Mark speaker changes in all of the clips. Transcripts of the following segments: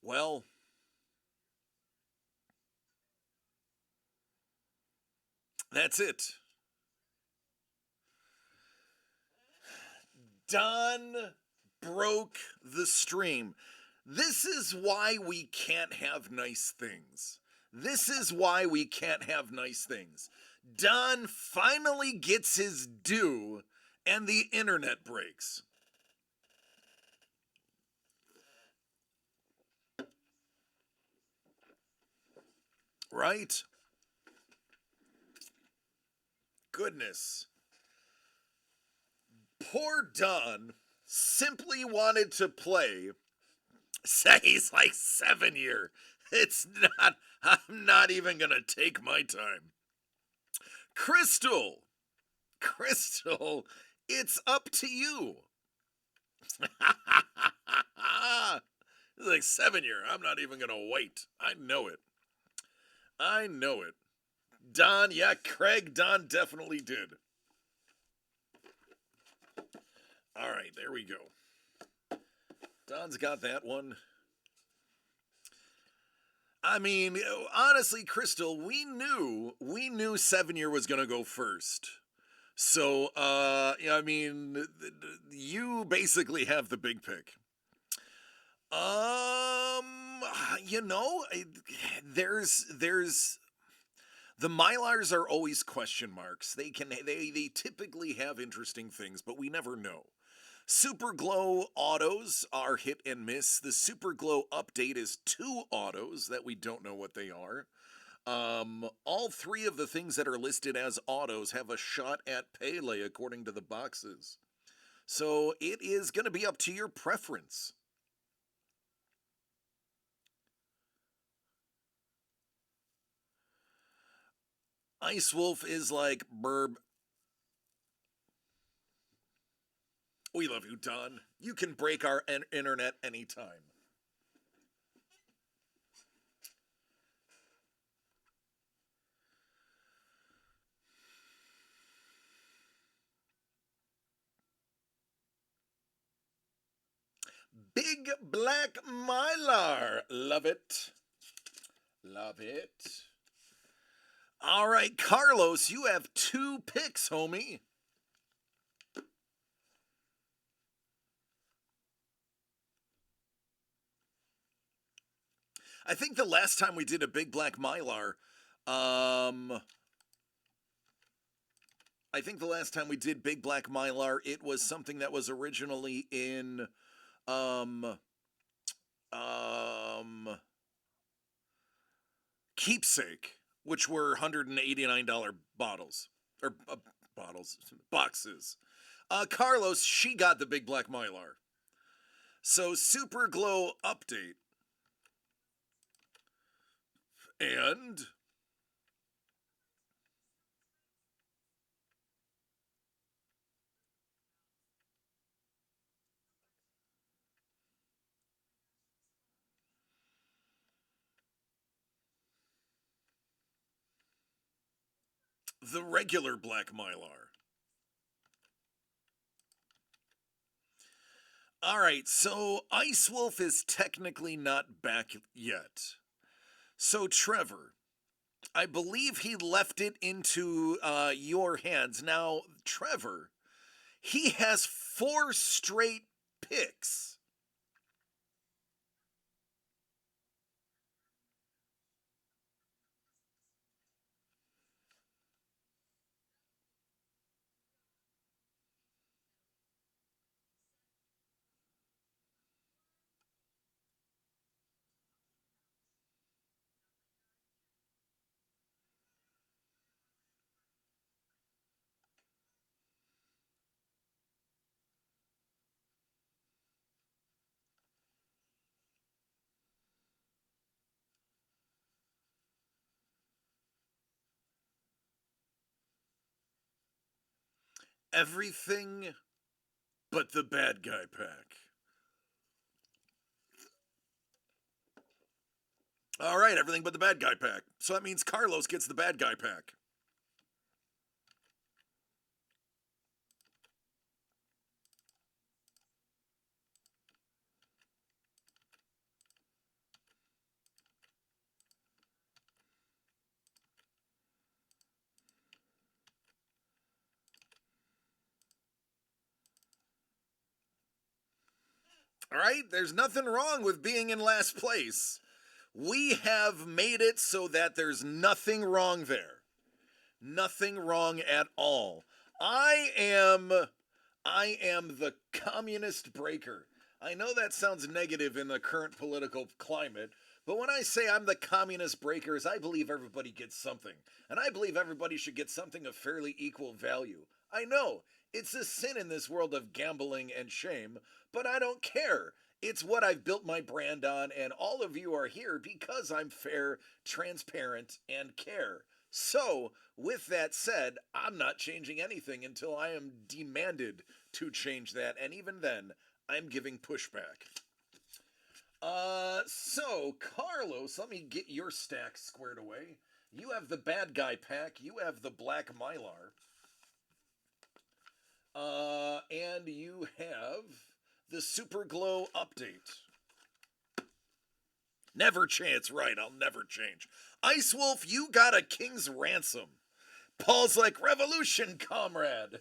Speaker 1: Well, that's it. Don broke the stream. This is why we can't have nice things. This is why we can't have nice things. Don finally gets his due, and the internet breaks. Right? Goodness. Poor Don simply wanted to play. Say he's like 7 year. It's not, I'm not even gonna take my time. Crystal, Crystal, it's up to you. It's like 7 year. I'm not even gonna wait. I know it. I know it. Don, yeah, Craig, Don definitely did. All right, there we go. Don's got that one. I mean, honestly, Crystal, we knew 7 year was gonna go first. So, I mean, you basically have the big pick. You know, there's the Mylars are always question marks. They typically have interesting things, but we never know. Super Glow autos are hit and miss. The Super Glow update is two autos that we don't know what they are. All three of the things that are listed as autos have a shot at Pele according to the boxes. So it is going to be up to your preference. Ice Wolf is like, burb. We love you, Don. You can break our internet anytime. Big Black Mylar. Love it. Love it. All right, Carlos, you have two picks, homie. I think the last time we did a Big Black Mylar, um, I think the last time we did Big Black Mylar, it was something that was originally in, um, um, Keepsake, which were $189 bottles or bottles boxes. Carlos, she got the Big Black Mylar. So Super Glow update and the regular Black Mylar. All right, so Ice Wolf is technically not back yet. So Trevor, I believe he left it into your hands. Now, Trevor, he has four straight picks. Everything but the bad guy pack. All right, everything but the bad guy pack. So that means Carlos gets the bad guy pack. All right? There's nothing wrong with being in last place. We have made it so that there's nothing wrong there. Nothing wrong at all. I am the communist breaker. I know that sounds negative in the current political climate, but when I say I'm the communist breakers, I believe everybody gets something. And I believe everybody should get something of fairly equal value. I know, it's a sin in this world of gambling and shame, but I don't care. It's what I've built my brand on, and all of you are here because I'm fair, transparent, and care. So, with that said, I'm not changing anything until I am demanded to change that, and even then, I'm giving pushback. So, Carlos, let me get your stack squared away. You have the bad guy pack, you have the black mylar. And you have the Super Glow update. Never chance, right? I'll never change. Ice Wolf, you got a king's ransom. Paul's like, revolution, comrade.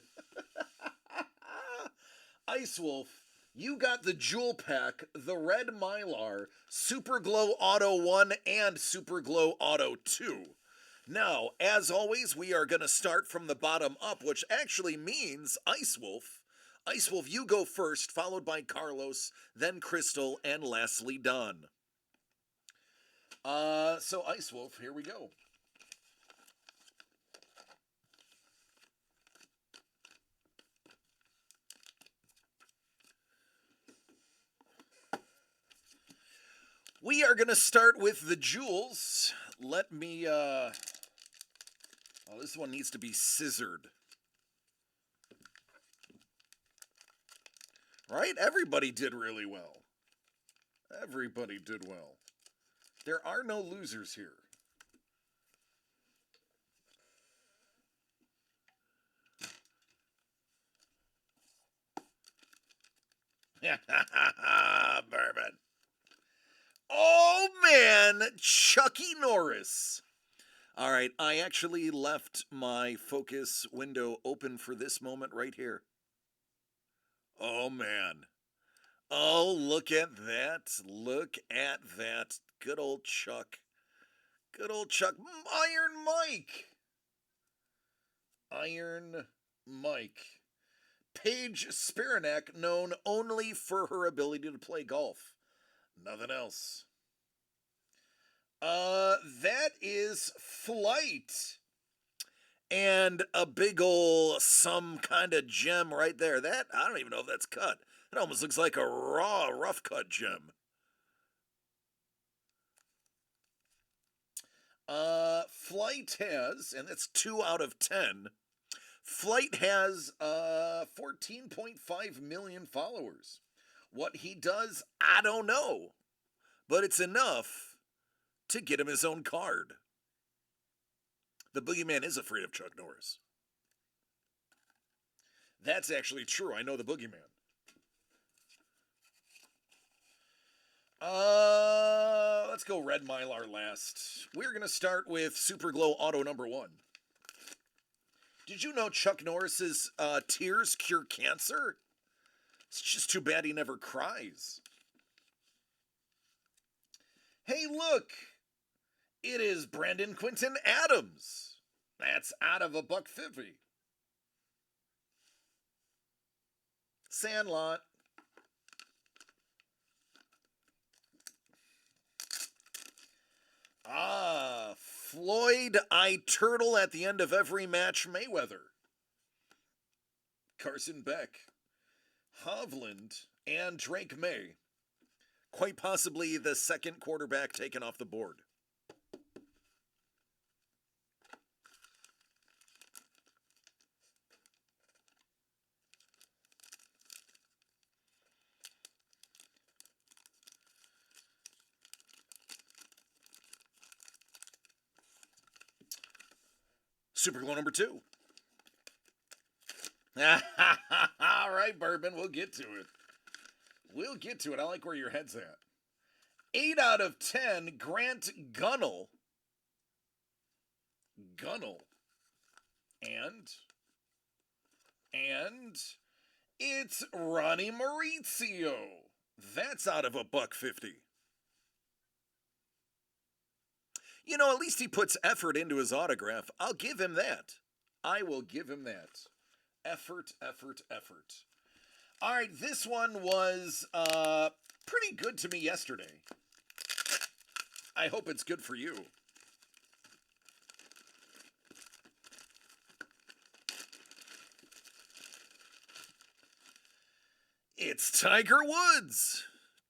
Speaker 1: Ice Wolf, you got the jewel pack, the red mylar, Super Glow Auto 1 and Super Glow Auto 2. Now, as always, we are going to start from the bottom up, which actually means Ice Wolf. Ice Wolf, you go first, followed by Carlos, then Crystal, and lastly Don. So Ice Wolf, here we go. We are going to start with the jewels. Let me, oh, this one needs to be scissored. Right? Everybody did really well. Everybody did well. There are no losers here. Bourbon. Oh, man. Chucky Norris. All right. I actually left my focus window open for this moment right here. Oh, man. Oh, look at that. Look at that. Good old Chuck. Good old Chuck. Iron Mike. Iron Mike. Paige Spiranak, known only for her ability to play golf. Nothing else. That is Flight. And a big ol' some kind of gem right there. That, I don't even know if that's cut. It almost looks like a raw, rough cut gem. Flight has, and that's 2 out of 10. Flight has 14.5 million followers. What he does, I don't know. But it's enough to get him his own card. The Boogeyman is afraid of Chuck Norris. That's actually true. I know the Boogeyman. Let's go red mylar last. We're going to start with Super Glow Auto number 1. Did you know Chuck Norris's tears cure cancer? It's just too bad he never cries. Hey, look! It is Brandon Quinton Adams. That's out of $1.50. Sandlot. Floyd I Turtle at the end of every match Mayweather. Carson Beck. Hovland and Drake May. Quite possibly the second quarterback taken off the board. Super Glow number 2. All right, Bourbon, we'll get to it. We'll get to it. I like where your head's at. 8 out of 10, Grant Gunnell. Gunnell. And it's Ronnie Maurizio. That's out of a $1.50. You know, at least he puts effort into his autograph. I'll give him that. I will give him that. Effort, effort, effort. All right, this one was pretty good to me yesterday. I hope it's good for you. It's Tiger Woods.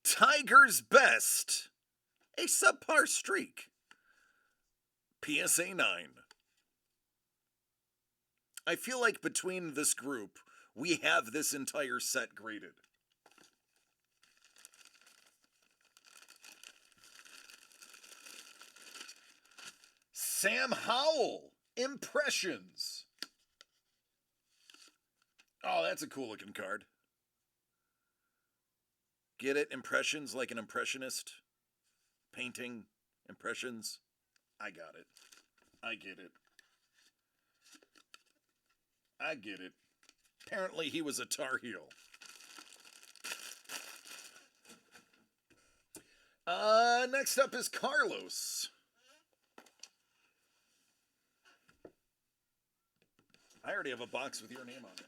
Speaker 1: Tiger's best. A subpar streak. PSA 9. I feel like between this group, we have this entire set graded. Sam Howell, Impressions. Oh, that's a cool looking card. Get it? Impressions like an impressionist? Painting? Impressions? I got it. I get it. I get it. Apparently he was a Tar Heel. Next up is Carlos. I already have a box with your name on it.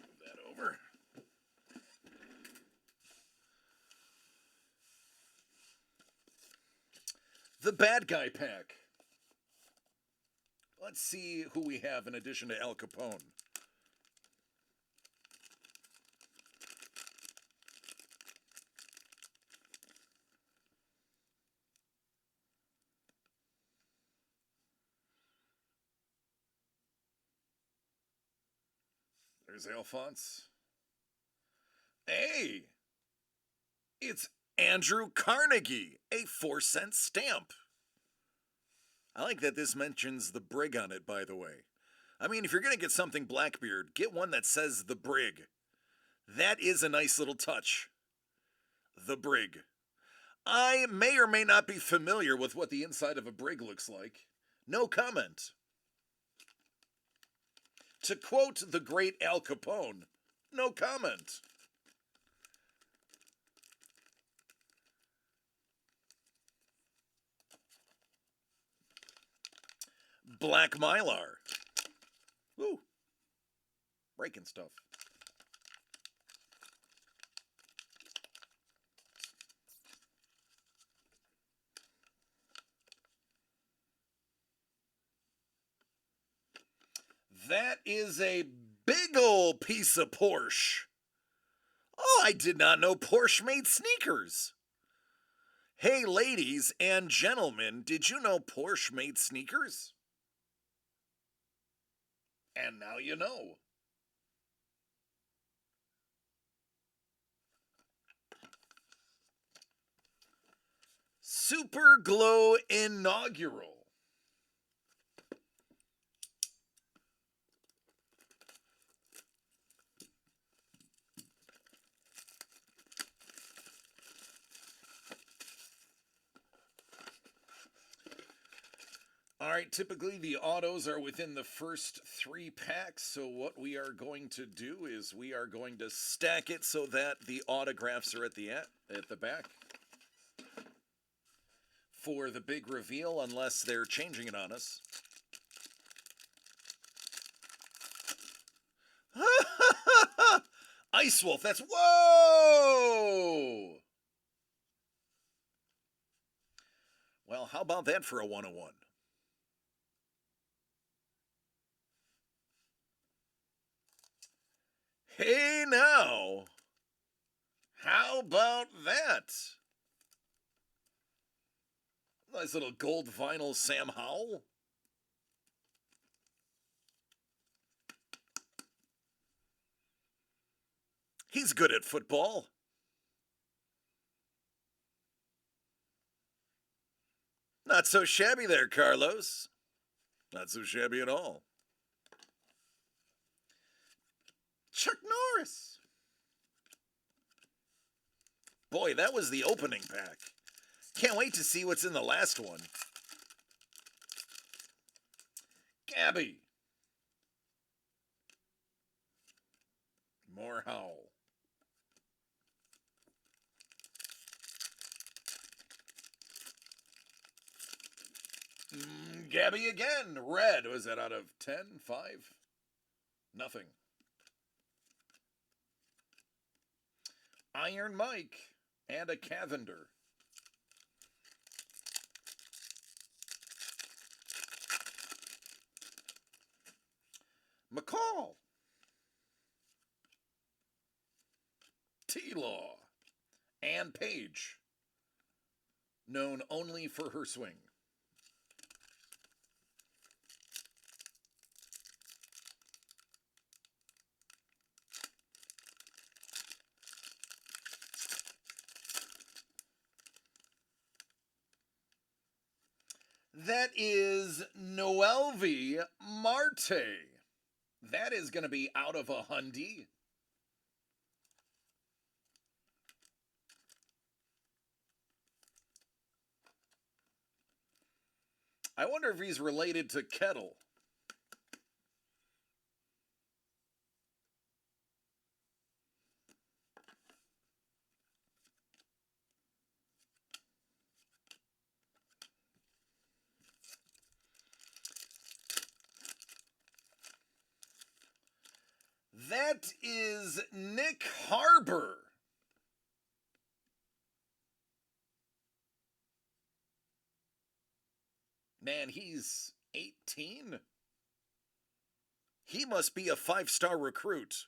Speaker 1: Move that over. The Bad Guy Pack. Let's see who we have in addition to Al Capone. There's Alphonse. Hey! It's Andrew Carnegie, a 4-cent stamp. I like that this mentions the Brig on it, by the way. I mean, if you're going to get something Blackbeard, get one that says the Brig. That is a nice little touch. The Brig. I may or may not be familiar with what the inside of a Brig looks like. No comment. To quote the great Al Capone, no comment. Black Mylar. Woo. Breaking stuff. That is a big ol' piece of Porsche. Oh, I did not know Porsche made sneakers. Hey, ladies and gentlemen, did you know Porsche made sneakers? And now you know. Super Glow Inaugural. All right, typically the autos are within the first 3 packs, so what we are going to do is we are going to stack it so that the autographs are at the back for the big reveal, unless they're changing it on us. Ice Wolf, that's whoa! Well, how about that for a 101? Hey now, how about that? Nice little gold vinyl Sam Howell. He's good at football. Not so shabby there, Carlos. Not so shabby at all. Chuck Norris. Boy, that was the opening pack. Can't wait to see what's in the last one. Gabby. More Howl. Gabby again. Red. Was that out of 10? 5? Nothing. Iron Mike. And a Cavender. McCall. T-Law. Ann Page. Known only for her swing. That is Noelvi Marte. That is going to be out of a hundy. I wonder if he's related to Kettle. That is Nick Harbor. Man, he's 18? He must be a 5-star recruit.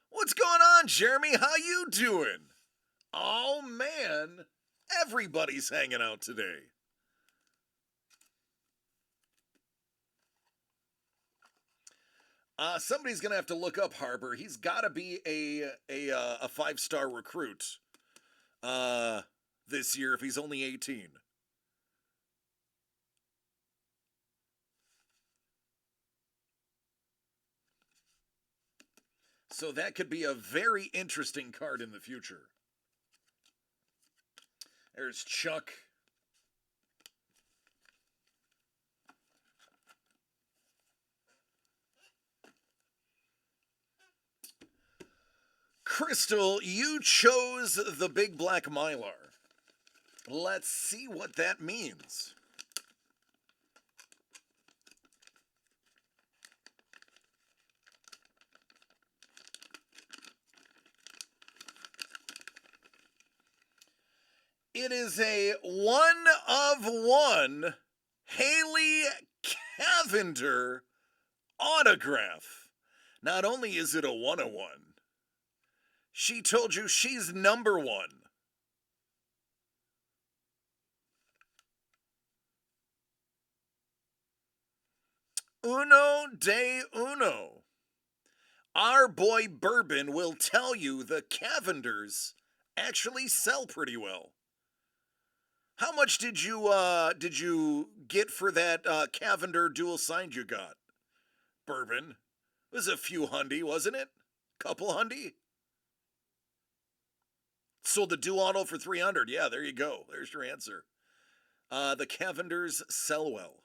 Speaker 1: What's going on, Jeremy? How you doing? Oh, man. Everybody's hanging out today. Somebody's going to have to look up Harbor. He's got to be a 5-star recruit this year if he's only 18. So that could be a very interesting card in the future. There's Chuck. Crystal, you chose the big black Mylar. Let's see what that means. It is a 1/1 Haley Cavender autograph. Not only is it a 1/1, she told you she's number 1. Uno de uno. Our boy Bourbon will tell you the Cavenders actually sell pretty well. How much did you get for that Cavender dual signed you got? Bourbon. It was a few hundy, wasn't it? Couple hundy? Sold the dual auto for 300. Yeah, there you go. There's your answer. The Cavenders sell well.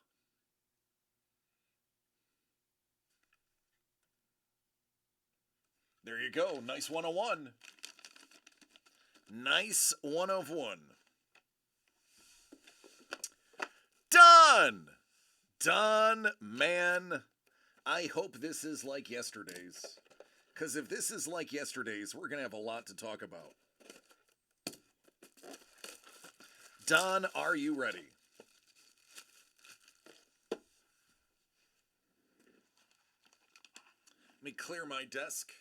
Speaker 1: There you go. Nice 1/1. Nice 1/1. Done! Done, man. I hope this is like yesterday's. Because if this is like yesterday's, we're going to have a lot to talk about. Don, are you ready? Let me clear my desk.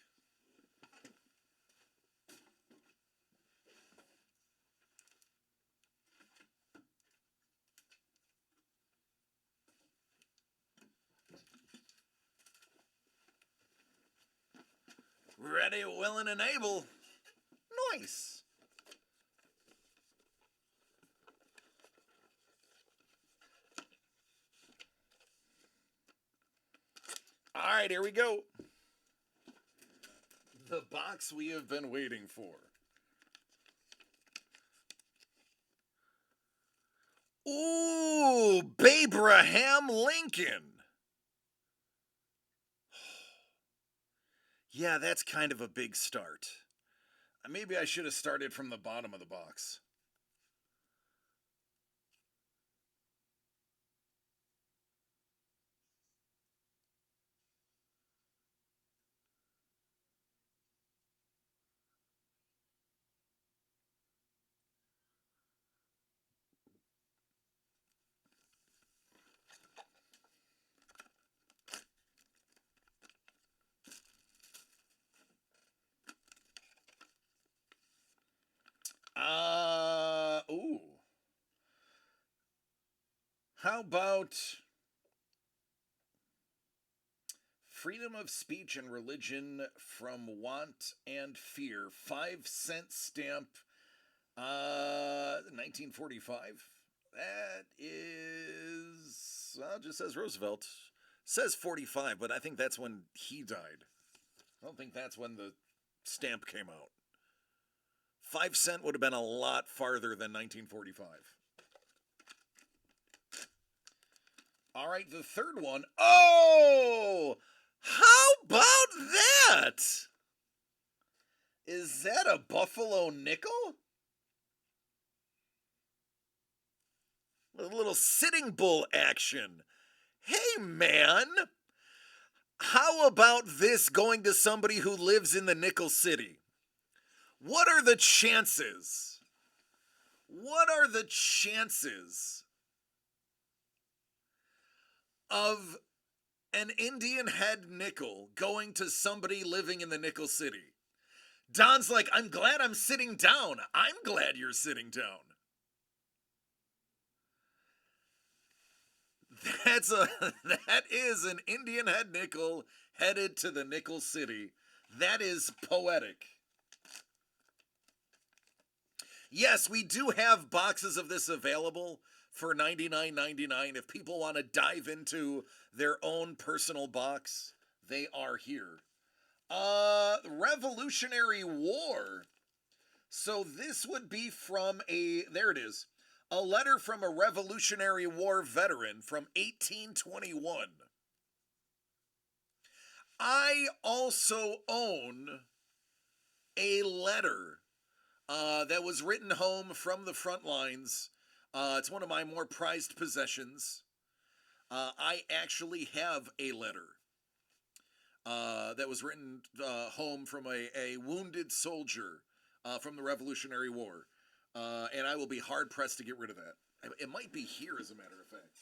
Speaker 1: Ready, willing, and able. Nice. All right, here we go. The box we have been waiting for. Ooh, Babraham Lincoln. Yeah, that's kind of a big start. Maybe I should have started from the bottom of the box. Ooh. How about freedom of speech and religion from want and fear? 5 cent stamp, 1945. That is, well, it just says Roosevelt. Says 45, but I think that's when he died. I don't think that's when the stamp came out. 5 cent would have been a lot farther than 1945. All right, the third one. Oh! How about that? Is that a Buffalo nickel? A little Sitting Bull action. Hey, man! How about this going to somebody who lives in the Nickel City? What are the chances? What are the chances of an Indian head nickel going to somebody living in the Nickel City? Don's like, I'm glad I'm sitting down. I'm glad you're sitting down. That is an Indian head nickel headed to the Nickel City. That is poetic. Yes, we do have boxes of this available for $99.99. If people want to dive into their own personal box, they are here. Revolutionary War. So this would be from there it is. A letter from a Revolutionary War veteran from 1821. I also own a letter that was written home from the front lines. It's one of my more prized possessions. I actually have a letter that was written home from a wounded soldier from the Revolutionary War. And I will be hard pressed to get rid of that. It might be here, as a matter of fact.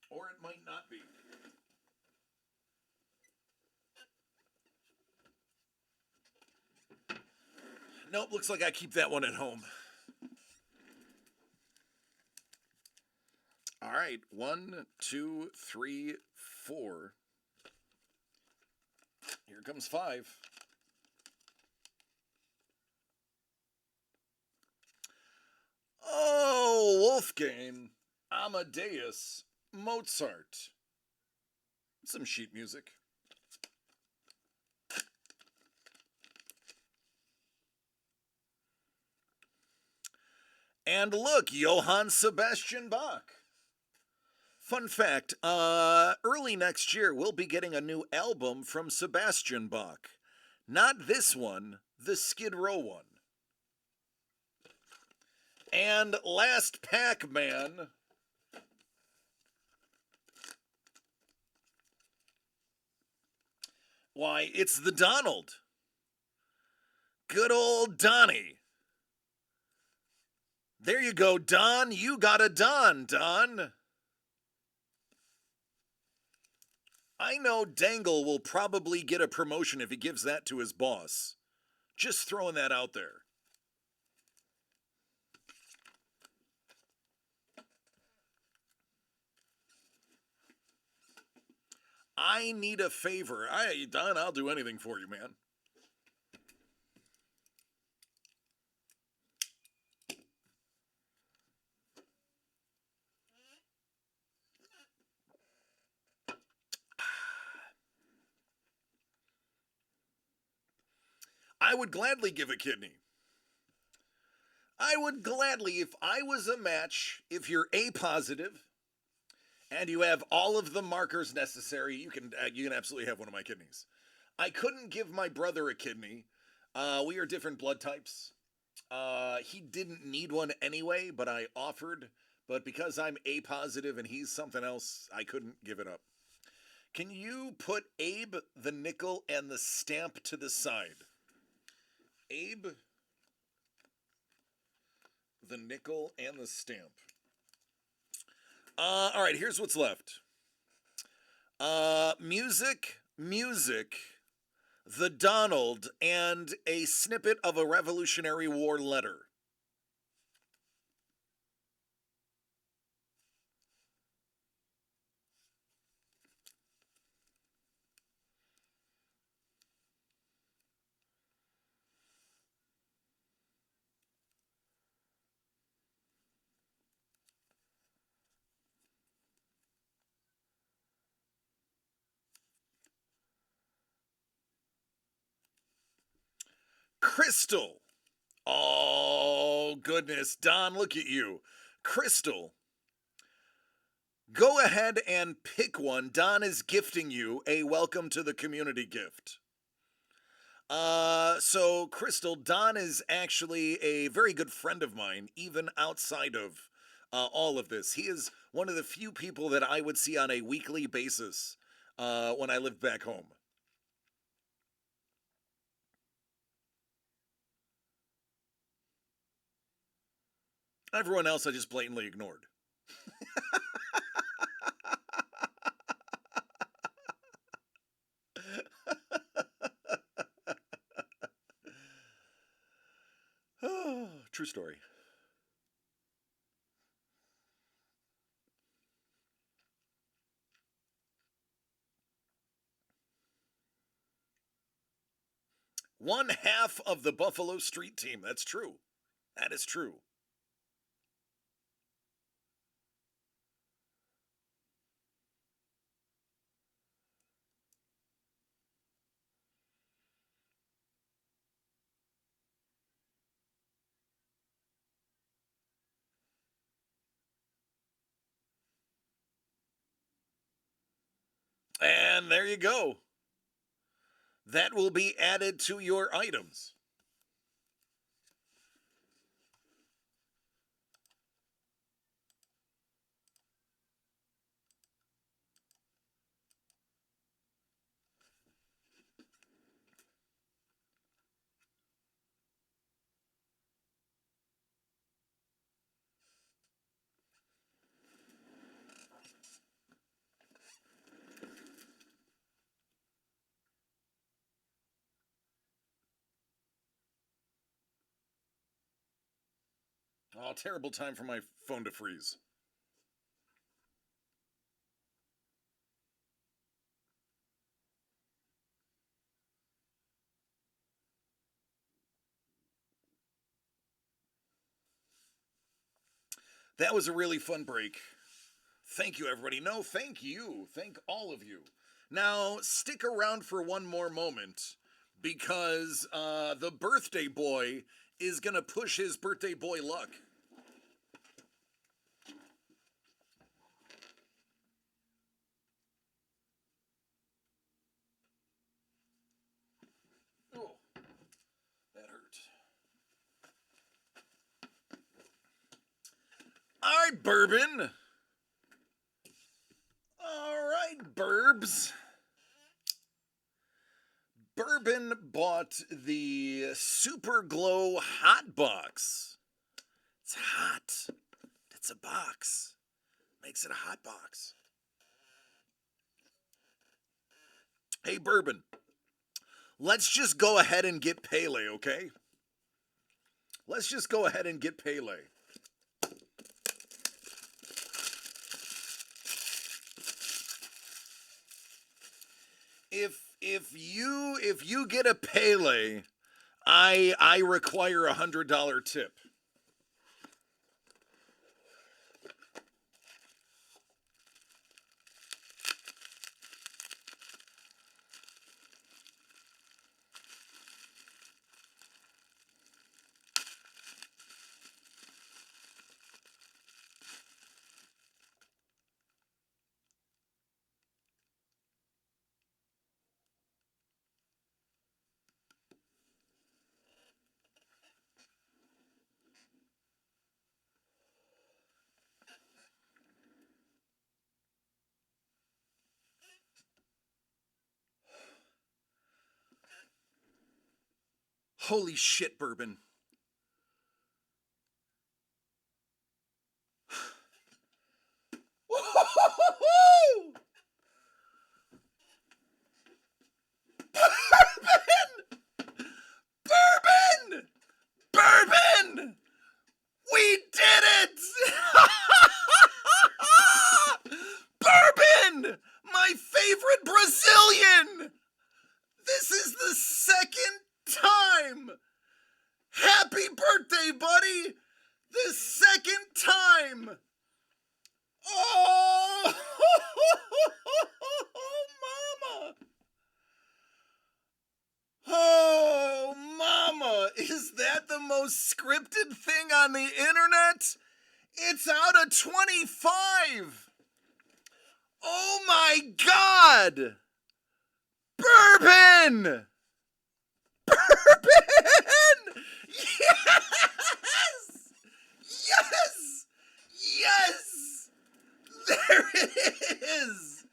Speaker 1: Or it might not be. Nope, looks like I keep that one at home. All right, 1, 2, 3, 4. Here comes 5. Oh, Wolfgang Amadeus Mozart. Some sheet music. And look, Johann Sebastian Bach. Fun fact, early next year we'll be getting a new album from Sebastian Bach. Not this one, the Skid Row one. And last Pac-Man. Why, it's the Donald. Good old Donnie. There you go, Don. You got a Don, Don. I know Dangle will probably get a promotion if he gives that to his boss. Just throwing that out there. I need a favor. Don, I'll do anything for you, man. I would gladly give a kidney. I would gladly, if I was a match, if you're A positive And you have all of the markers necessary. You can absolutely have one of my kidneys. I couldn't give my brother a kidney. We are different blood types. He didn't need one anyway, but I offered. But because I'm A positive and he's something else, I couldn't give it up. Can you put Abe, the nickel, and the stamp to the side? Abe, the nickel, and the stamp. All right, here's what's left. Music, the Donald, and a snippet of a Revolutionary War letter. Crystal. Oh, goodness. Don, look at you. Crystal. Go ahead and pick one. Don is gifting you a welcome to the community gift. So Crystal, Don is actually a very good friend of mine, even outside of all of this. He is one of the few people that I would see on a weekly basis when I lived back home. Everyone else I just blatantly ignored. True story. One half of the Buffalo Street team. That's true. That is true. And there you go. That will be added to your items. Oh, terrible time for my phone to freeze. That was a really fun break. Thank you, everybody. No, thank you. Thank all of you. Now, stick around for one more moment because the birthday boy is going to push his birthday boy luck. Oh, that hurt. All right, Bourbon. All right, Burbs. Bourbon bought the Super Glow Hot Box. It's hot. It's a box. Makes it a hot box. Hey, Bourbon. Let's just go ahead and get Pele, okay? Let's just go ahead and get Pele. If you get a Pele, I require $100 tip. Holy shit, bourbon. Woo-hoo-hoo-hoo-hoo! Bourbon! Bourbon! We did it! Bourbon! My favorite Brazilian! This is the second time! Happy birthday, buddy! The second time! Oh! Mama! Oh, mama! Is that the most scripted thing on the internet? It's out of 25! Oh my god! Bourbon! Bourbon! Yes! Yes! Yes! There it is!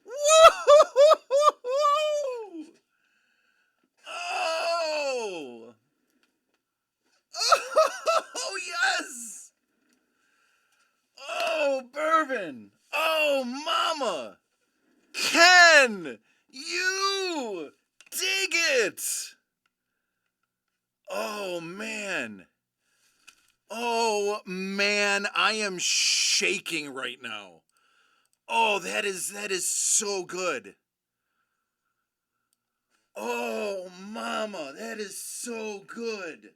Speaker 1: Woo! Oh! Oh, yes! Oh, bourbon! Oh, mama! Ken! You! Dig it! Oh, man. Oh, man, I am shaking right now. Oh, that is so good. Oh, mama, that is so good.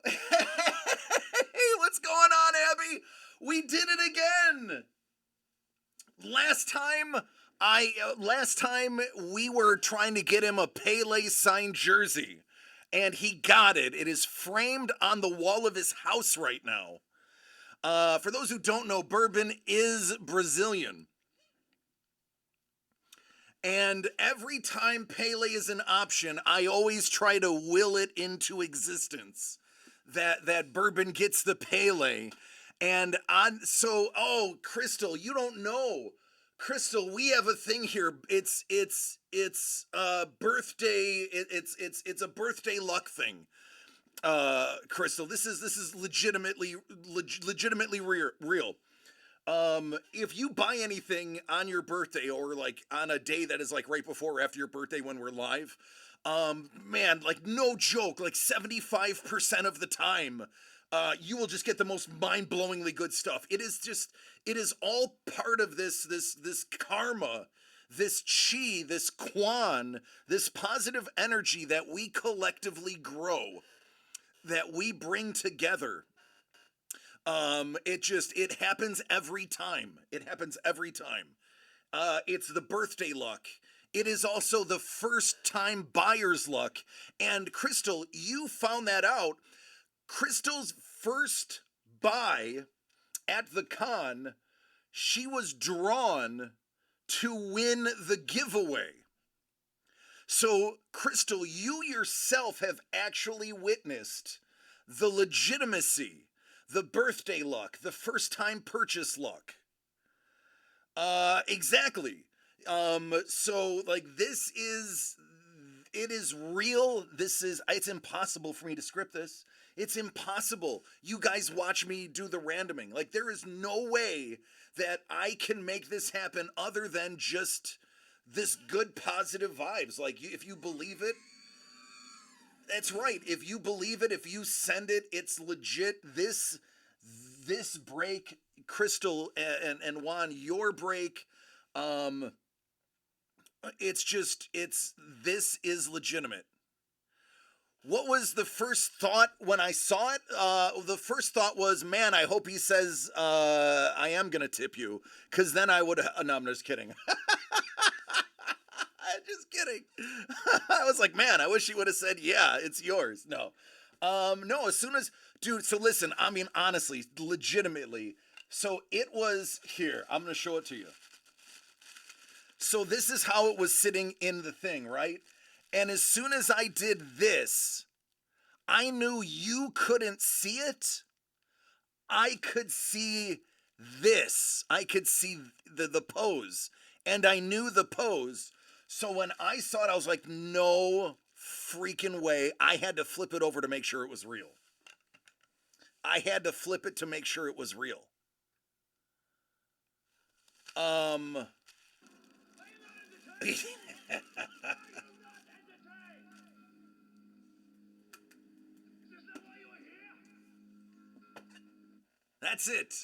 Speaker 1: Hey, what's going on, Abby? We did it again. Last time we were trying to get him a Pele signed jersey, and he got it. It is framed on the wall of his house right now. For those who don't know, bourbon is Brazilian. And every time Pele is an option, I always try to will it into existence. That bourbon gets the Pele. And Crystal, you don't know. Crystal, we have a thing here. It's birthday. It's a birthday luck thing. Crystal, this is legitimately real. If you buy anything on your birthday or like on a day that is like right before or after your birthday when we're live, man, like no joke, like 75% of the time, you will just get the most mind-blowingly good stuff. It is all part of this karma, this chi, this quan, this positive energy that we collectively grow, that we bring together. It happens every time. It happens every time. It's the birthday luck. It is also the first time buyer's luck. And Crystal, you found that out. Crystal's first buy at the con, she was drawn to win the giveaway. So, Crystal, you yourself have actually witnessed the legitimacy, the birthday luck, the first time purchase luck. Exactly. So like it is real. It's impossible for me to script this. It's impossible. You guys watch me do the randoming. Like there is no way that I can make this happen other than just this good positive vibes. Like if you believe it, that's right. If you believe it, if you send it, it's legit. This break, Crystal and Juan, your break, this is legitimate. What was the first thought when I saw it? The first thought was, man, I hope he says I am gonna tip you, because then I would. No, I'm just kidding. Just kidding. I was like, man, I wish he would have said, yeah, it's yours. No. No, as soon as, dude, so listen, I mean, honestly, legitimately, so it was here. I'm going to show it to you. So this is how it was sitting in the thing, right? And as soon as I did this, I knew you couldn't see it. I could see this. I could see the pose. And I knew the pose. So when I saw it, I was like, no freaking way. I had to flip it over to make sure it was real. I had to flip it to make sure it was real. Um. That's it.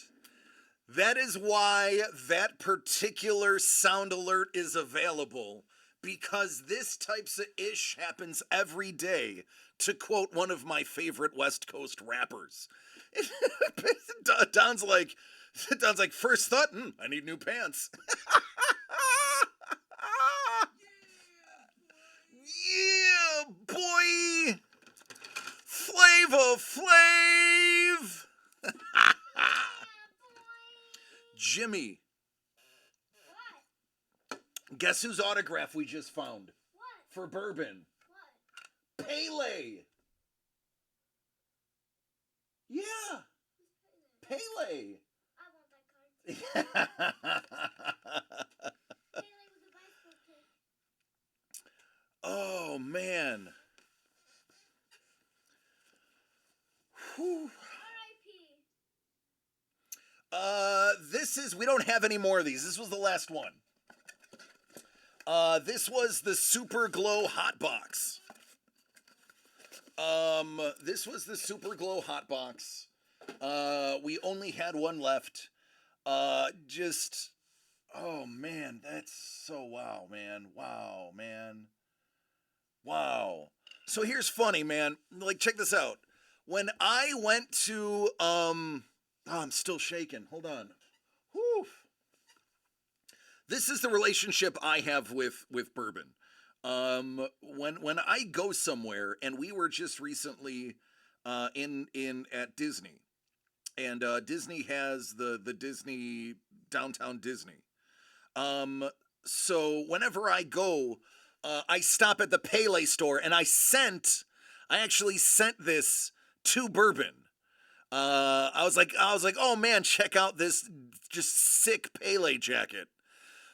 Speaker 1: That is why that particular sound alert is available, because this types of ish happens every day, to quote one of my favorite West Coast rappers. Don's like, first thought, I need new pants. Yeah, boy! Flava Flav! Jimmy, guess whose autograph we just found? For Bourbon? Pele! Yeah! Pele! I want that card. Oh, man. Whew. We don't have any more of these. This was the last one. This was the Super Glow Hot Box. This was the Super Glow Hot Box. We only had one left. Oh man, that's so wow, man. Wow, man. Wow. So here's funny, man. Like, check this out. When I went to, I'm still shaking. Hold on. Whew. This is the relationship I have with Bourbon. When I go somewhere, and we were just recently, in at Disney, and Disney has the Disney downtown Disney. So whenever I go, I stop at the Pele store, and I actually sent this to Bourbon. I was like, oh man, check out this just sick Pele jacket.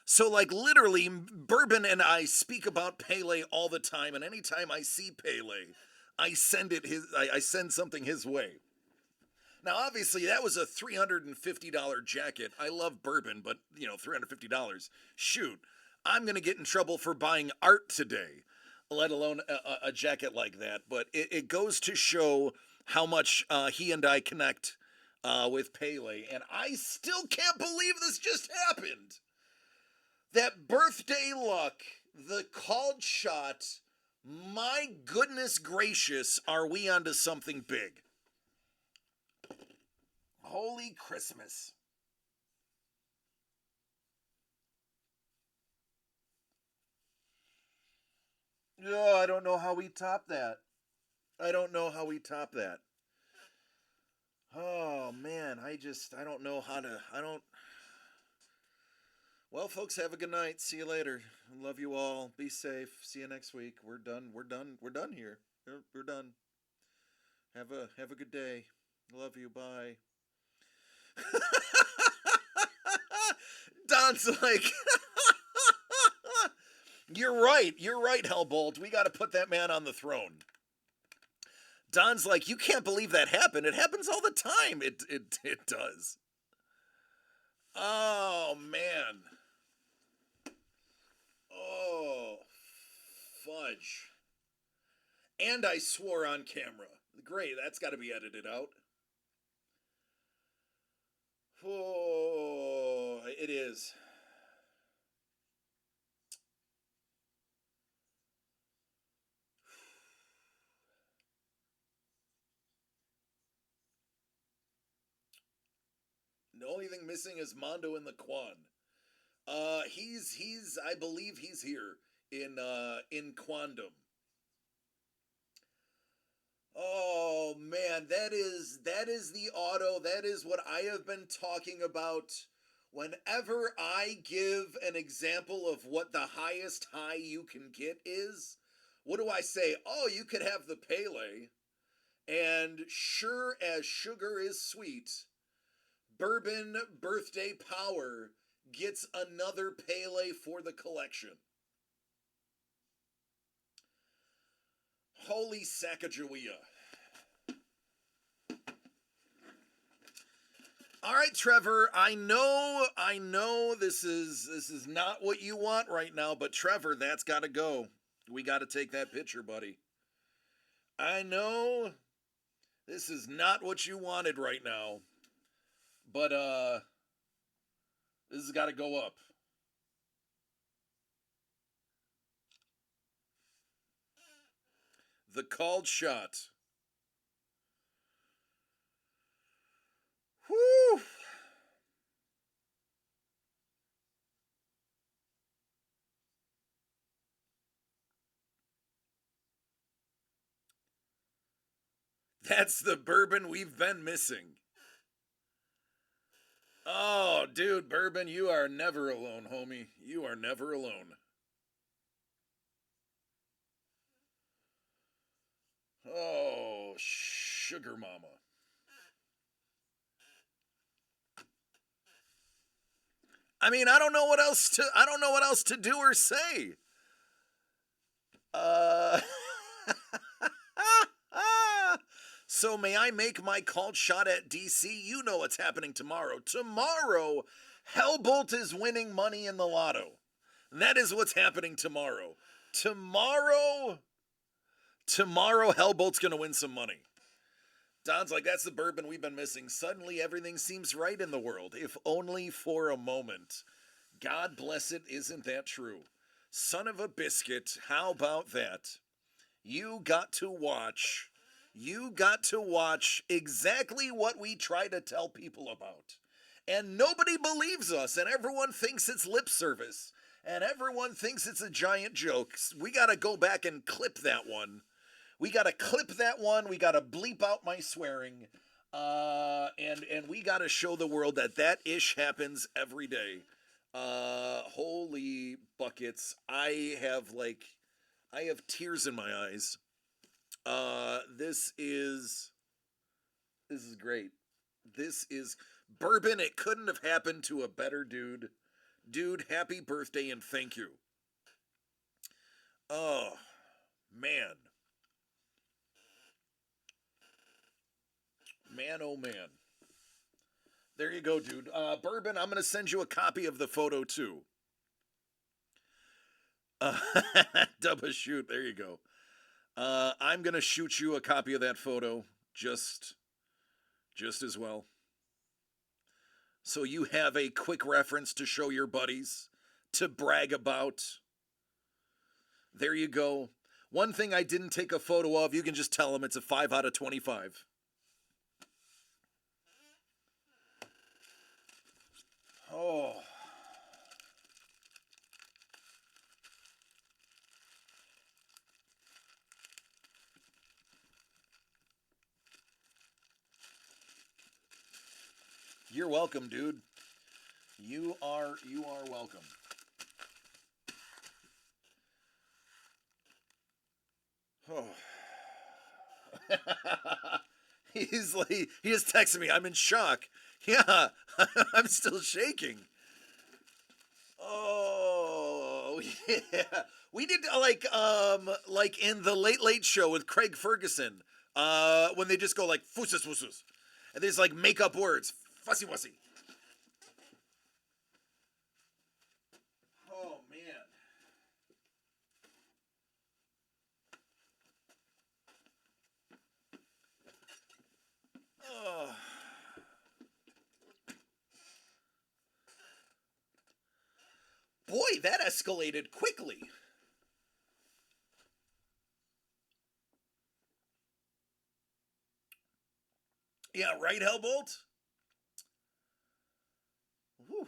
Speaker 1: So like literally, Bourbon and I speak about Pele all the time, and anytime I see Pele, I send something his way. Now, obviously, that was a $350 jacket. I love Bourbon, but $350. Shoot, I'm gonna get in trouble for buying art today, let alone a jacket like that. But it goes to show how much he and I connect with Pele, and I still can't believe this just happened. That birthday luck, the called shot. My goodness gracious, are we onto something big? Holy Christmas. Oh, I don't know how we top that. I don't know how we top that. Oh man, I don't know how to. I don't. Well, folks, have a good night. See you later. Love you all. Be safe. See you next week. We're done. We're done. We're done here. We're done. Have a good day. Love you. Bye. Don's like, you're right. You're right, Hellbolt. We got to put that man on the throne. Don's like, you can't believe that happened. It happens all the time. It does. Oh man. Oh, fudge. And I swore on camera. Great, that's got to be edited out. Oh, it is. The only thing missing is Mondo in the Quan. I believe he's here in Quandom. Oh man, that is the auto. That is what I have been talking about. Whenever I give an example of what the highest high you can get is, what do I say? Oh, you could have the Pele. And sure as sugar is sweet, Bourbon Birthday Power gets another Pele for the collection. Holy Sacagawea. All right, Trevor, I know this is not what you want right now, but Trevor, that's got to go. We got to take that picture, buddy. I know this is not what you wanted right now, but this has got to go up. The called shot. Whew. That's the bourbon we've been missing. Oh, dude, bourbon, you are never alone, homie. You are never alone. Oh, sugar mama. I mean, I don't know what else to do or say. Uh So may I make my called shot at DC? You know what's happening tomorrow. Tomorrow, Hellbolt is winning money in the lotto. That is what's happening tomorrow. Tomorrow, Hellbolt's going to win some money. Don's like, that's the bourbon we've been missing. Suddenly everything seems right in the world, if only for a moment. God bless it, isn't that true? Son of a biscuit, how about that? You got to watch exactly what we try to tell people about. And nobody believes us, and everyone thinks it's lip service, and everyone thinks it's a giant joke. We got to go back and clip that one. We got to bleep out my swearing. And we got to show the world that ish happens every day. Holy buckets. I have tears in my eyes. This is great. This is bourbon. It couldn't have happened to a better dude. Dude, happy birthday and thank you. Oh, man. Man, oh man. There you go, dude. Bourbon, I'm going to send you a copy of the photo, too. Double shoot. There you go. I'm going to shoot you a copy of that photo just as well. So you have a quick reference to show your buddies, to brag about. There you go. One thing I didn't take a photo of, you can just tell them it's a 5 out of 25. Oh. You're welcome, dude. You are welcome. Oh. He just texted me. I'm in shock. Yeah, I'm still shaking. Oh, yeah. We did like in the Late Late Show with Craig Ferguson. When they just go like fusus fusus, and there's like make up words, fussy wussy. Oh man. Oh. Boy, that escalated quickly. Yeah, right, Hellbolt? Whew.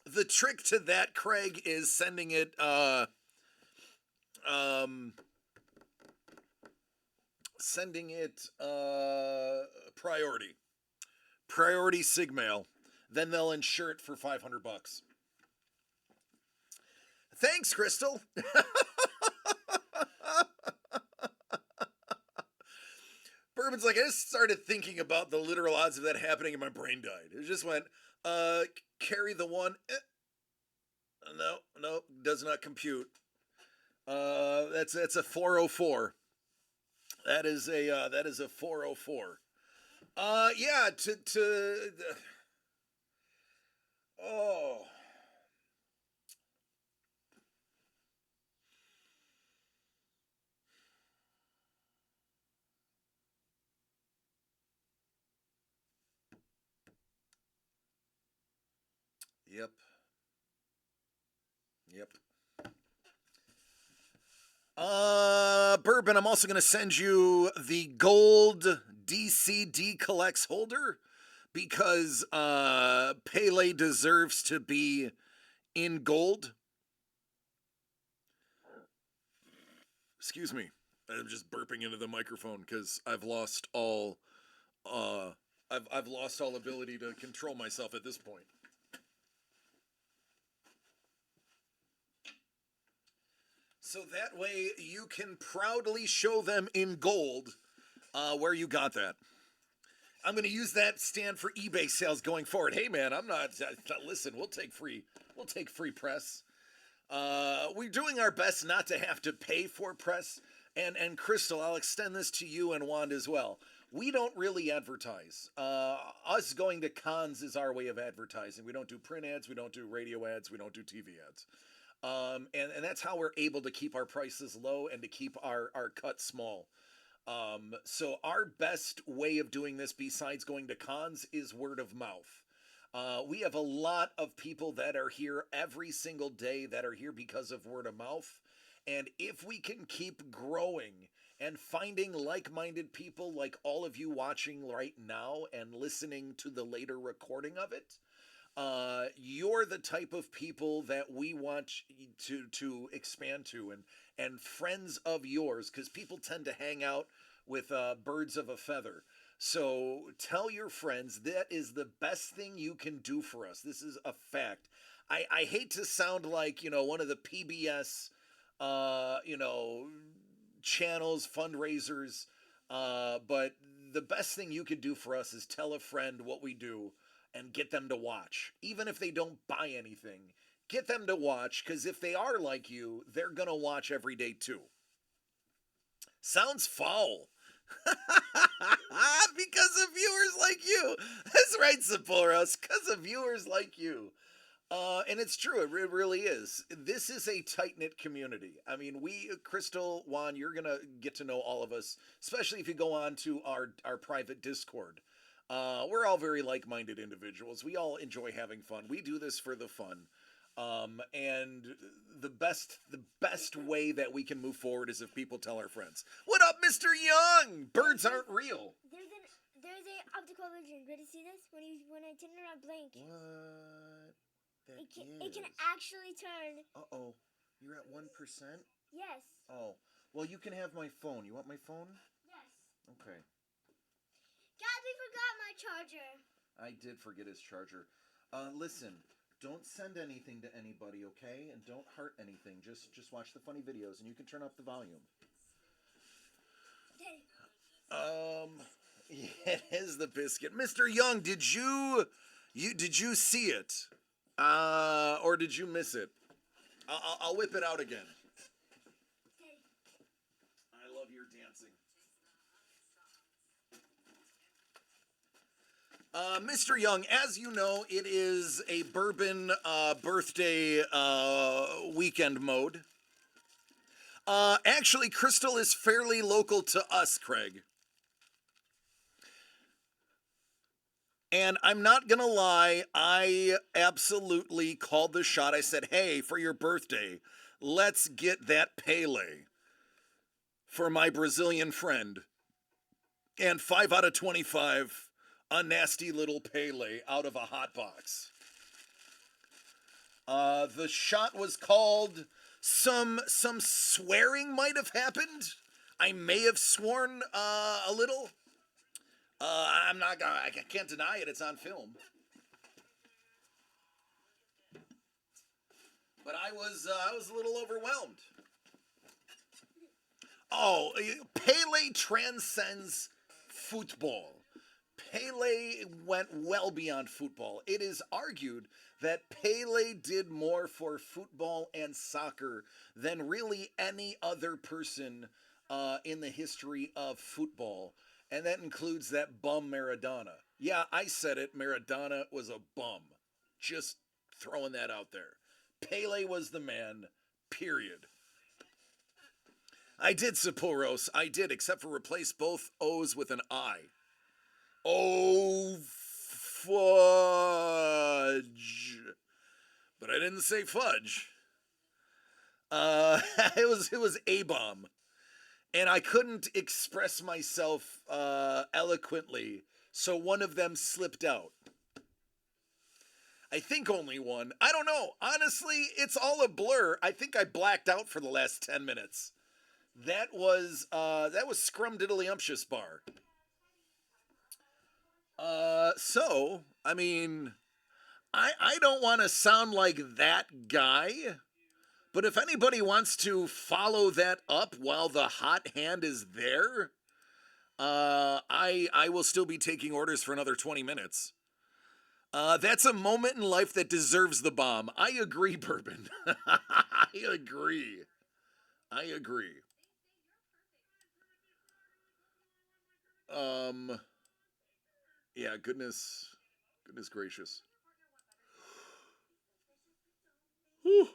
Speaker 1: The trick to that, Craig, is sending it priority. Priority Sigmail. Then they'll insure it for $500. Thanks, Crystal. Bourbon's like, I just started thinking about the literal odds of that happening and my brain died. It just went, carry the one. No, no, does not compute. That's a 404. That is a 404. Yeah, oh, yep, yep. Bourbon, I'm also going to send you the gold DCD collects holder because Pele deserves to be in gold. Excuse me. I'm just burping into the microphone because I've lost all uh I've lost all ability to control myself at this point. So that way you can proudly show them in gold where you got that. I'm going to use that stand for eBay sales going forward. Hey man, I'm not. Listen, We'll take free press. We're doing our best not to have to pay for press. And Crystal, I'll extend this to you and Wand as well. We don't really advertise. Us going to cons is our way of advertising. We don't do print ads. We don't do radio ads. We don't do TV ads. And that's how we're able to keep our prices low and to keep our cut small. So our best way of doing this besides going to cons is word of mouth. We have a lot of people that are here every single day that are here because of word of mouth. And if we can keep growing and finding like-minded people like all of you watching right now and listening to the later recording of it, you're the type of people that we want to expand to, and friends of yours, because people tend to hang out with birds of a feather. So tell your friends that is the best thing you can do for us. This is a fact. I hate to sound like, one of the PBS, channels, fundraisers, but the best thing you could do for us is tell a friend what we do and get them to watch. Even if they don't buy anything, get them to watch, because if they are like you, they're going to watch every day too. Sounds foul. Because of viewers like you. That's right, Sapporos. Because of viewers like you. And it's true. It really is. This is a tight knit community. I mean, Crystal, Juan, you're gonna get to know all of us, especially if you go on to our private Discord. We're all very like minded individuals. We all enjoy having fun. We do this for the fun. And the best way that we can move forward is if people tell our friends. What up, Mr. Young? Birds aren't real.
Speaker 2: There's a optical illusion. Ready to see this? When I turn around, blink.
Speaker 1: What?
Speaker 2: It can actually turn.
Speaker 1: Uh-oh. You're at 1%?
Speaker 2: Yes.
Speaker 1: Oh. Well, you can have my phone. You want my phone?
Speaker 2: Yes.
Speaker 1: Okay.
Speaker 2: Gabby forgot my charger.
Speaker 1: I did forget his charger. Listen, don't send anything to anybody, okay? And don't hurt anything. Just watch the funny videos, and you can turn up the volume. It is the biscuit. Mr. Young, did you see it? Or did you miss it? I'll whip it out again. I love your dancing. Mr. Young, as you know, it is a bourbon birthday weekend mode. Actually, Crystal is fairly local to us, Craig. And I'm not going to lie, I absolutely called the shot. I said, hey, for your birthday, let's get that Pele for my Brazilian friend. And 5 out of 25, a nasty little Pele out of a hot box. The shot was called, some swearing might have happened. I may have sworn a little. I can't deny it. It's on film. But I was a little overwhelmed. Oh, Pele transcends football. Pele went well beyond football. It is argued that Pele did more for football and soccer than really any other person in the history of football. And that includes that bum Maradona. Yeah, I said it. Maradona was a bum. Just throwing that out there. Pele was the man, period. I did, Saporos. I did, except for replace both O's with an I. Oh, fudge. But I didn't say fudge. It was A-bomb. And I couldn't express myself eloquently, so one of them slipped out. I think only one. I don't know. Honestly, it's all a blur. I think I blacked out for the last 10 minutes. That was Scrumdiddlyumptious bar. I mean, I don't want to sound like that guy, but if anybody wants to follow that up while the hot hand is there, I will still be taking orders for another 20 minutes. That's a moment in life that deserves the bomb. I agree, Bourbon. I agree. Yeah, goodness gracious. Whew.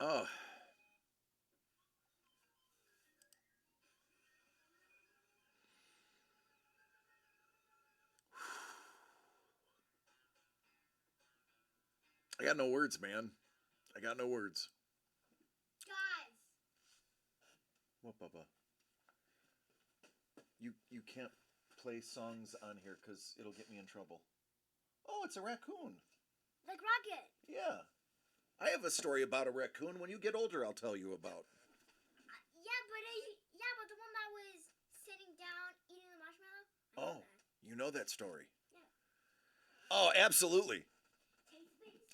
Speaker 1: Oh. I got no words, man. I got no words.
Speaker 2: Guys.
Speaker 1: What, Bubba? You can't play songs on here because it'll get me in trouble. Oh, it's a raccoon.
Speaker 2: Like Rocket.
Speaker 1: Yeah. I have a story about a raccoon. When you get older, I'll tell you about.
Speaker 2: Yeah, but the one that was sitting down eating the marshmallow.
Speaker 1: Oh, you know that story.
Speaker 2: Yeah.
Speaker 1: Oh, absolutely.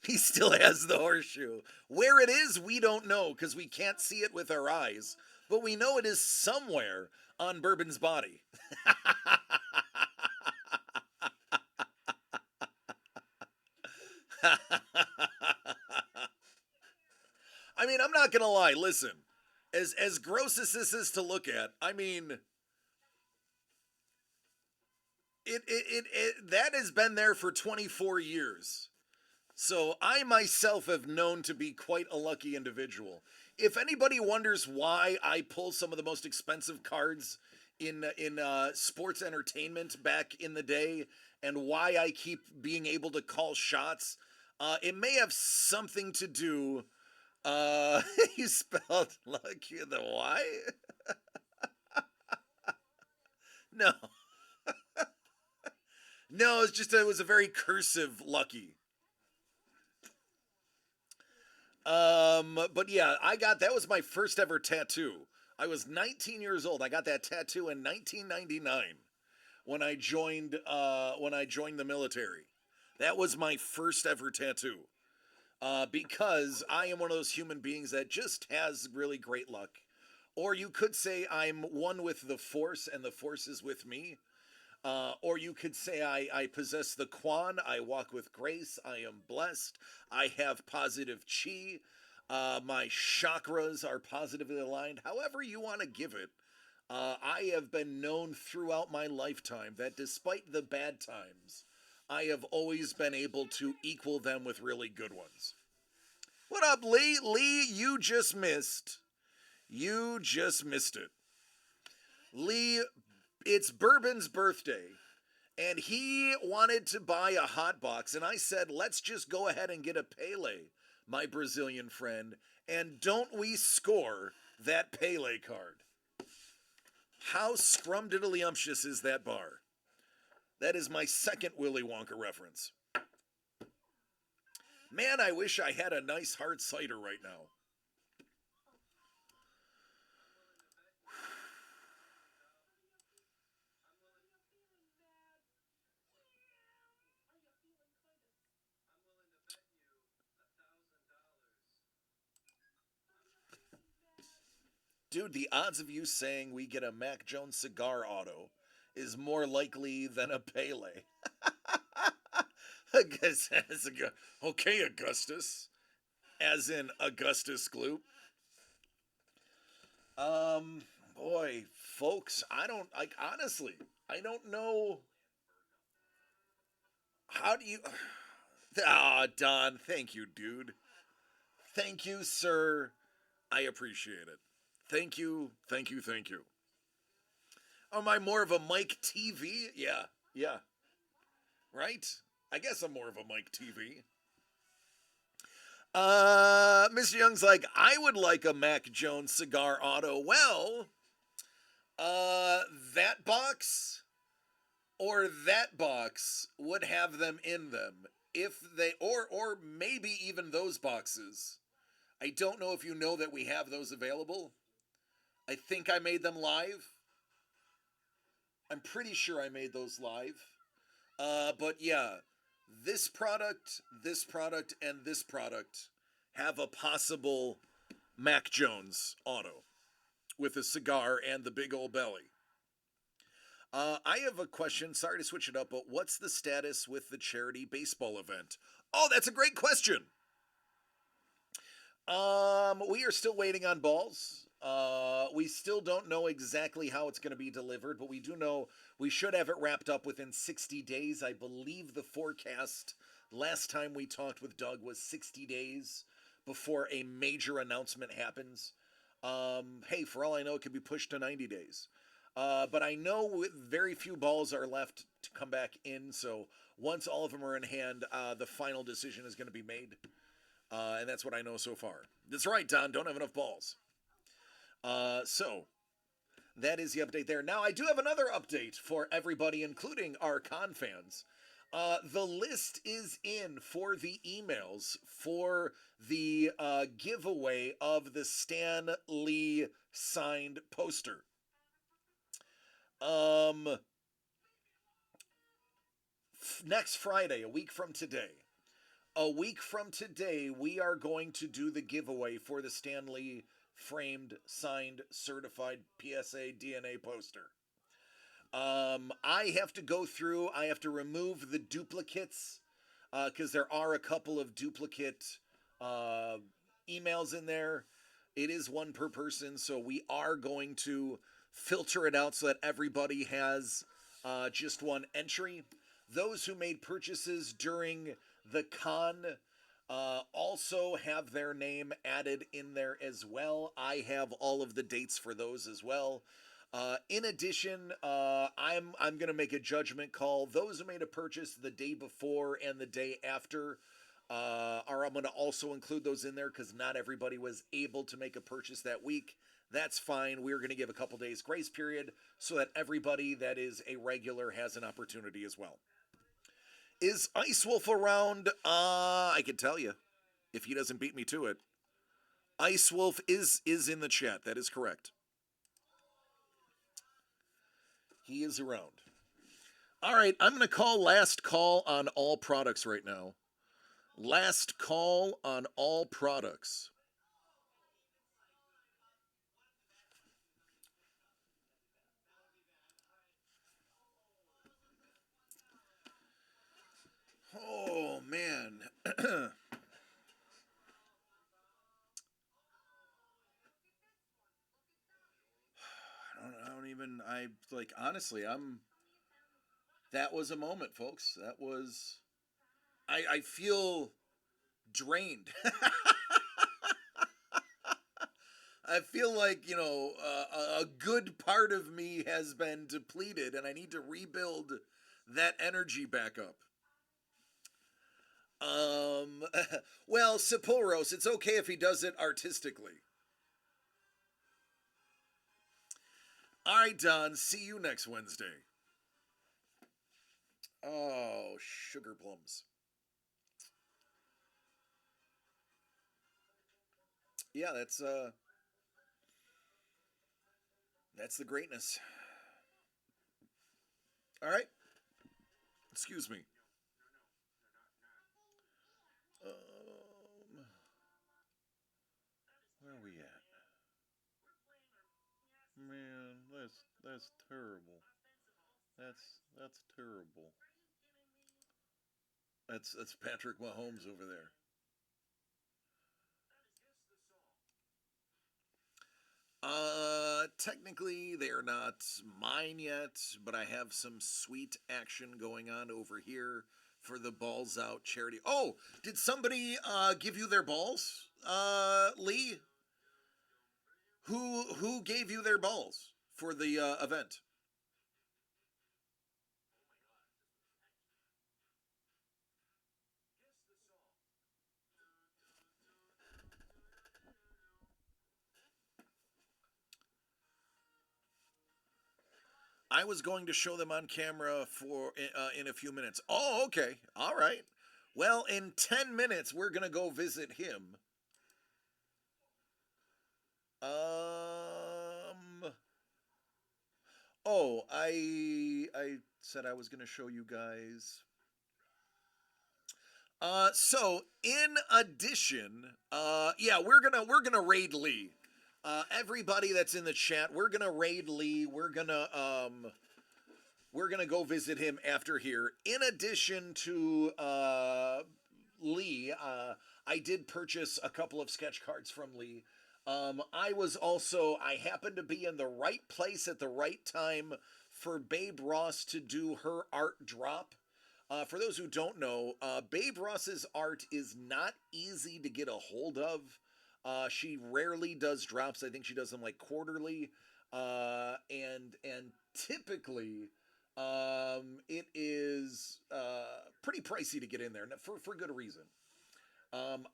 Speaker 1: He still has the horseshoe. Where it is, we don't know because we can't see it with our eyes. But we know it is somewhere on Bourbon's body. I mean, I'm not going to lie. Listen, as gross as this is to look at, I mean, that has been there for 24 years. So I myself have known to be quite a lucky individual. If anybody wonders why I pull some of the most expensive cards in sports entertainment back in the day, and why I keep being able to call shots, it may have something to do. You spelled lucky the Y? No. No, it was a very cursive lucky. But yeah, that was my first ever tattoo. I was 19 years old. I got that tattoo in 1999 when I joined the military. That was my first ever tattoo. Because I am one of those human beings that just has really great luck. Or you could say I'm one with the Force and the Force is with me. Or you could say I possess the Quan, I walk with grace, I am blessed, I have positive chi, my chakras are positively aligned. However you want to give it, I have been known throughout my lifetime that despite the bad times, I have always been able to equal them with really good ones. What up, Lee? Lee, you just missed. You just missed it. Lee, it's Bourbon's birthday, and he wanted to buy a hot box, and I said, let's just go ahead and get a Pele, my Brazilian friend, and don't we score that Pele card? How scrumdiddlyumptious is that bar? That is my second Willy Wonka reference. Man, I wish I had a nice hard cider right now. Dude, the odds of you saying we get a Mac Jones cigar auto is more likely than a Pele. Okay, Augustus. As in Augustus Gloop. Boy, folks, I don't, like, honestly, I don't know. How do you. Ah, Don, thank you, dude. Thank you, sir. I appreciate it. Thank you, thank you, thank you. Am I more of a Mike TV? Yeah, yeah, right? I guess I'm more of a Mike TV. Mr. Young's like, I would like a Mac Jones cigar auto. Well, that box or that box would have them in them if they, or maybe even those boxes. I don't know if you know that we have those available. I think I made them live. I'm pretty sure I made those live. But yeah, this product, and this product have a possible Mac Jones auto with a cigar and the big old belly. I have a question. Sorry to switch it up, but what's the status with the charity baseball event? Oh, that's a great question. We are still waiting on balls. We still don't know exactly how it's going to be delivered, but we do know we should have it wrapped up within 60 days. I believe the forecast last time we talked with Doug was 60 days before a major announcement happens. Hey, for all I know, it could be pushed to 90 days. But I know very few balls are left to come back in, so once all of them are in hand, the final decision is going to be made. And that's what I know so far. That's right, Don. Don't have enough balls. So that is the update there. Now, I do have another update for everybody, including our con fans. The list is in for the emails for the giveaway of the Stan Lee signed poster. Next Friday, a week from today. A week from today, we are going to do the giveaway for the Stan Lee framed, signed, certified PSA DNA poster. I have to go through, I have to remove the duplicates, because there are a couple of duplicate emails in there. It is one per person, so we are going to filter it out so that everybody has just one entry. Those who made purchases during the con also have their name added in there as well. I have all of the dates for those as well. In addition, I'm going to make a judgment call. Those who made a purchase the day before and the day after, I'm going to also include those in there because not everybody was able to make a purchase that week. That's fine. We're going to give a couple days grace period so that everybody that is a regular has an opportunity as well. Is Ice Wolf around? I can tell you if he doesn't beat me to it. Ice Wolf is in the chat. That is correct. He is around. All right, I'm going to call last call on all products right now. Last call on all products. Oh, man. honestly, that was a moment, folks. That was, I feel drained. I feel like, a good part of me has been depleted and I need to rebuild that energy back up. Well, Sapphoros, it's okay if he does it artistically. All right, Don, see you next Wednesday. Oh, sugar plums. Yeah, that's the greatness. All right. Excuse me. Where are we at? That's terrible. That's terrible. That's Patrick Mahomes over there. Technically they're not mine yet, but I have some sweet action going on over here for the Balls Out charity. Oh, did somebody give you their balls? Lee, who gave you their balls for the event? I was going to show them on camera for in a few minutes. Oh, okay. All right. Well, in 10 minutes we're going to go visit him. Um Oh, I said I was going to show you guys. So in addition, yeah, we're gonna raid Lee. Everybody that's in the chat, we're gonna raid Lee. We're gonna go visit him after here. In addition to Lee, I did purchase a couple of sketch cards from Lee. I happened to be in the right place at the right time for Babe Ross to do her art drop. For those who don't know, Babe Ross's art is not easy to get a hold of. She rarely does drops. I think she does them like quarterly, and typically, it is pretty pricey to get in there for good reason.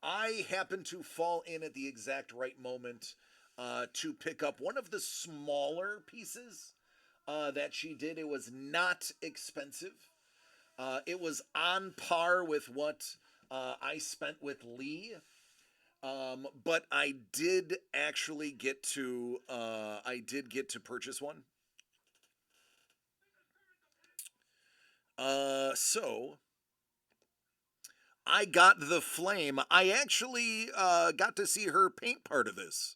Speaker 1: I happened to fall in at the exact right moment to pick up one of the smaller pieces that she did. It was not expensive. It was on par with what I spent with Lee, but I did get to purchase one. So I got the flame. I actually got to see her paint part of this.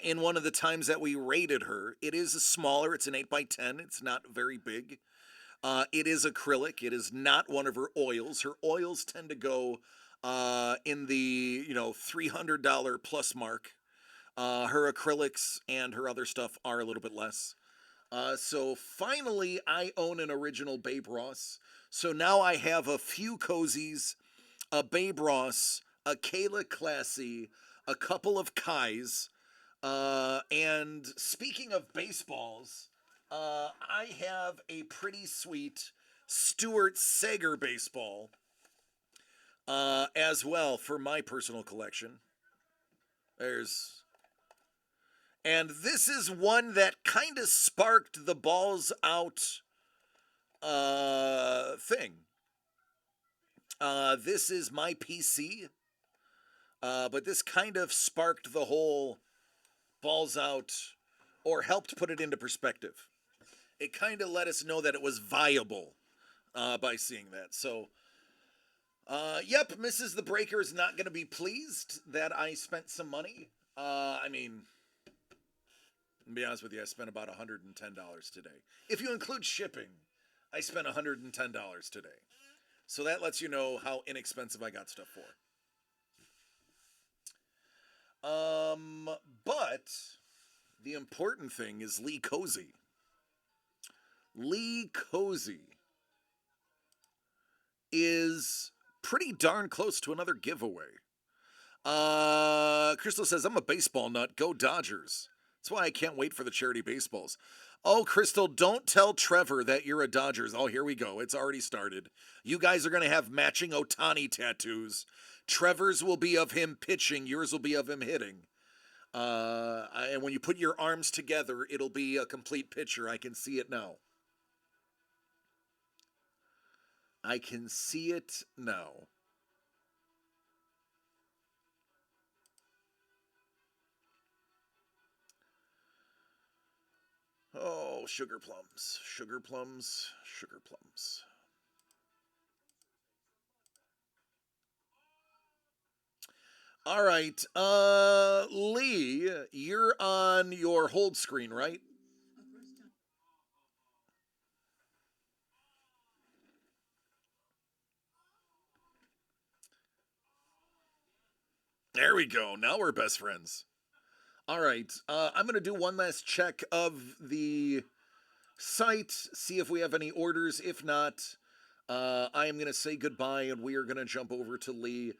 Speaker 1: In one of the times that we raided her, it is smaller. It's an 8x10. It's not very big. It is acrylic. It is not one of her oils. Her oils tend to go in the $300 plus mark. Her acrylics and her other stuff are a little bit less. So finally, I own an original Babe Ross. So now I have a few cozies, a Babe Ross, a Kayla Classy, a couple of Kais. And speaking of baseballs, I have a pretty sweet Stuart Sager baseball as well for my personal collection. There's. And this is one that kind of sparked the balls out thing. This is my PC, but this kind of sparked the whole balls out or helped put it into perspective. It kind of let us know that it was viable by seeing that. So, yep, Mrs. The Breaker is not going to be pleased that I spent some money. I mean, to be honest with you, I spent about $110 today. If you include shipping, I spent $110 today. So that lets you know how inexpensive I got stuff for. But the important thing is Lee Cozy. Lee Cozy is pretty darn close to another giveaway. Crystal says, I'm a baseball nut. Go Dodgers. That's why I can't wait for the charity baseballs. Oh, Crystal, don't tell Trevor that you're a Dodgers. Oh, here we go. It's already started. You guys are going to have matching Otani tattoos. Trevor's will be of him pitching. Yours will be of him hitting. And when you put your arms together, it'll be a complete picture. I can see it now. I can see it now. Oh, sugar plums, sugar plums, sugar plums. All right, Lee, you're on your hold screen, right? There we go. Now we're best friends. All right. I'm going to do one last check of the site, see if we have any orders. If not, I am going to say goodbye and we are going to jump over to Lee.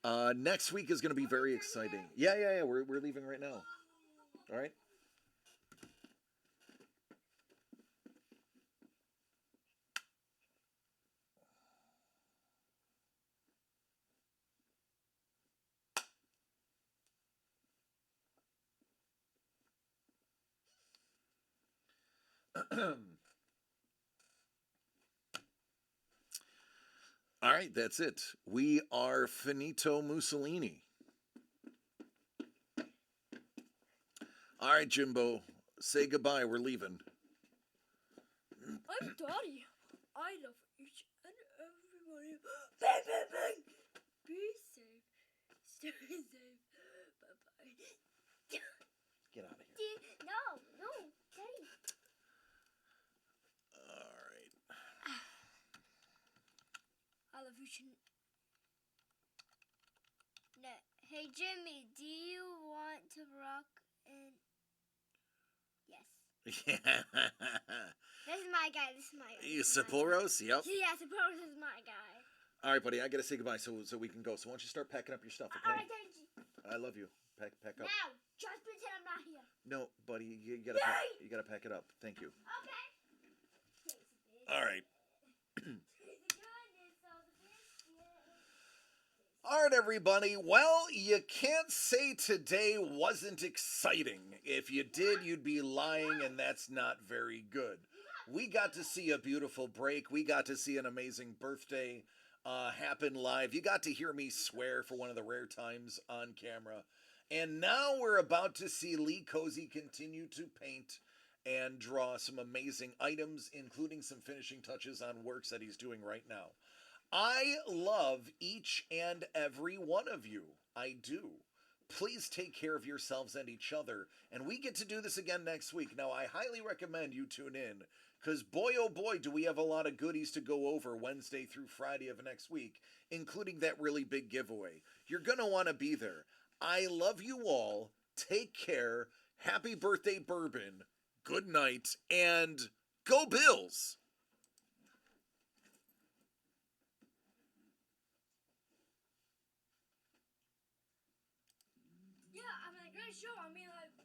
Speaker 1: Next week is going to be very exciting. Yeah. We're leaving right now. All right. All right, that's it. We are finito Mussolini. All right, Jimbo, say goodbye. We're leaving.
Speaker 2: I'm Dottie. I love each and everybody. Bang, bang, bang. Be safe. Stay safe. Bye-bye.
Speaker 1: Get out of here.
Speaker 2: No, Daddy.
Speaker 1: All right.
Speaker 2: I love each and... No. Hey, Jimmy, do you want to rock and... Yes. This is my guy.
Speaker 1: Sapporos? Yep.
Speaker 2: Yeah, Sapporos is my guy.
Speaker 1: All right, buddy. I gotta say goodbye so we can go. So why don't you start packing up your stuff, okay?
Speaker 2: All right, Daddy.
Speaker 1: I love you. Pack up.
Speaker 2: Now, just pretend I'm not here.
Speaker 1: No, buddy. You gotta pack it up. Thank you.
Speaker 2: Okay.
Speaker 1: All right. All right, everybody. Well, you can't say today wasn't exciting. If you did, you'd be lying, and that's not very good. We got to see a beautiful break. We got to see an amazing birthday happen live. You got to hear me swear for one of the rare times on camera. And now we're about to see Lee Cozy continue to paint and draw some amazing items, including some finishing touches on works that he's doing right now. I love each and every one of you. I do. Please take care of yourselves and each other. And we get to do this again next week. Now, I highly recommend you tune in, because boy, oh boy, do we have a lot of goodies to go over Wednesday through Friday of next week, including that really big giveaway. You're going to want to be there. I love you all. Take care. Happy birthday, Bourbon. Good night. And go Bills.
Speaker 2: Yeah, I mean, great show. I mean, like,